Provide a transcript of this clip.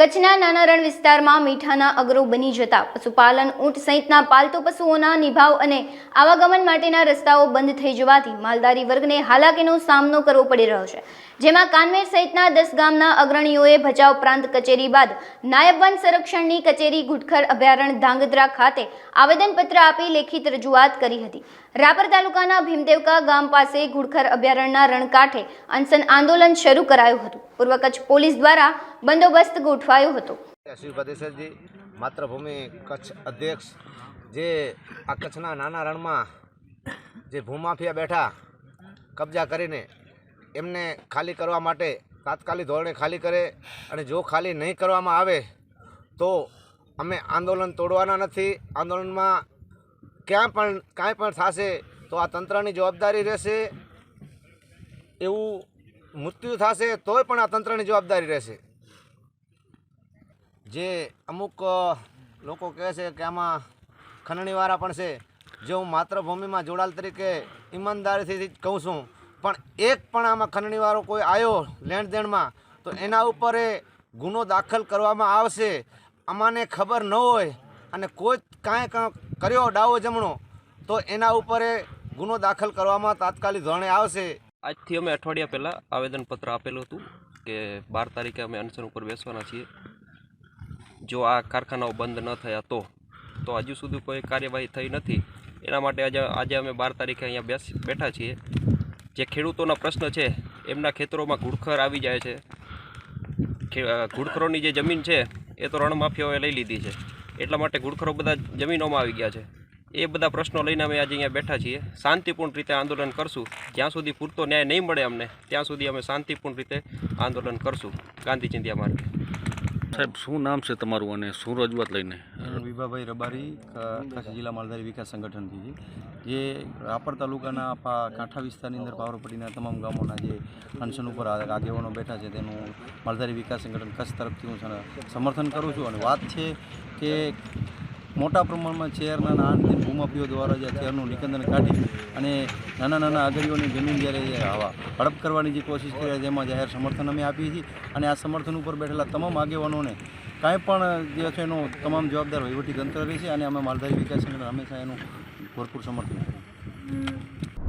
કચ્છના નાના રણ વિસ્તારમાં મીઠાના અગરો બની જતા પશુપાલન ઊંટ સહિતના પાલતુ પશુઓના નિભાવ અને આવાગમન માટેના રસ્તાઓ બંધ થઈ જવાથી માલધારી વર્ગને હાલાકીનો સામનો કરવો પડી રહ્યો છે, જેમાં કાનમેર સહિતના 10 ગામના અગ્રણીઓએ ભચાઉ પ્રાંત કચેરી બાદ નાયબ વન સંરક્ષણની કચેરી ઘુડખર અભયારણ્ય ધાંગધ્રા ખાતે આવેદનપત્ર આપી લેખિત રજૂઆત કરી હતી। રાપર તાલુકાના ભીમદેવકા ગામ પાસે ઘુડખર અભયારણ્યના રણકાંઠે અનશન આંદોલન શરૂ કરાયું હતું। પૂર્વ કચ્છ પોલીસ દ્વારા બંદોબસ્ત ગોઠવાયો હતો। શ્રી ભદેસરજી માતૃભૂમિ કચ્છ અધ્યક્ષ જે આ કચ્છના નાના રણમાં જે ભૂમાફિયા બેઠા કબજા કરીને એમને ખાલી કરવા માટે તાત્કાલિક ધોરણે ખાલી કરે અને જો ખાલી નહીં કરવામાં આવે તો અમે આંદોલન તોડવાના નથી। આંદોલનમાં કાંઈ પણ થશે તો આ તંત્રની જવાબદારી રહેશે, એવું મૃત્યુ થશે તોય પણ આ તંત્રની જવાબદારી રહેશે। જે અમુક લોકો કહે છે કે આમાં ખંડણીવાળા પણ છે, જે હું માતૃભૂમિમાં જોડાલ તરીકે ઈમાનદારીથી કહું છું, પણ એક પણ આમાં ખંડણીવાળો કોઈ આવ્યો લેણ દેણમાં તો એના ઉપર ગુનો દાખલ કરવામાં આવશે। અમાને ખબર ન હોય અને કોઈ કાંઈ કર્યો ડાવો જમણો તો એના ઉપર ગુનો દાખલ કરવામાં તાત્કાલિક ધોરણે આવશે। આજથી અમે અઠવાડિયા પહેલાં આવેદનપત્ર આપેલું હતું કે 12 તારીખે અમે અનશન ઉપર બેસવાના છીએ। જો આ કારખાનાઓ બંધ ન થયા તો હજુ સુધી કોઈ કાર્યવાહી થઈ નથી। એના માટે આજે અમે 12 તારીખે અહીંયા બેઠા છીએ। જે ખેડૂતોના પ્રશ્ન છે, એમના ખેતરોમાં ઘુડખર આવી જાય છે। ઘુડખરોની જે જમીન છે એ તો રણમાફિયાઓએ લઈ લીધી છે, એટલા માટે ઘુડખરો બધા જમીનોમાં આવી ગયા છે। એ બધા પ્રશ્નો લઈને અમે આજે અહીંયા બેઠા છીએ। શાંતિપૂર્ણ રીતે આંદોલન કરશું। જ્યાં સુધી પૂરતો ન્યાય નહીં મળે અમને ત્યાં સુધી અમે શાંતિપૂર્ણ રીતે આંદોલન કરશું ગાંધી ચિંધ્યા માર્ગે। સાહેબ, શું નામ છે તમારું અને શું રજૂઆત લઈને? વિભાભાઈ રબારી, કચ્છ જિલ્લા માલધારી વિકાસ સંગઠનથી જે રાપર તાલુકાના કાંઠા વિસ્તારની અંદર પાવરપટ્ટીના તમામ ગામોના જે અનશન ઉપર આગેવાનો બેઠા છે તેનું માલધારી વિકાસ સંગઠન કચ્છ તરફથી હું સમર્થન કરું છું। અને વાત છે કે મોટા પ્રમાણમાં ચેરના નાના ભૂમાફીઓ દ્વારા જે ચેરનું નિકંદન કાઢી અને નાના આગળીઓની જમીન જ્યારે હડપ કરવાની જે કોશિશ કરી તેમાં જાહેર સમર્થન અમે આપીએ છીએ। અને આ સમર્થન ઉપર બેઠેલા તમામ આગેવાનોને કાંઈ પણ જે છે એનો તમામ જવાબદાર વહીવટી તંત્ર રહેશે અને અમે માલધારી વિકાસ સંગઠન હંમેશા એનું ભરપૂર સમર્થન કરીશું।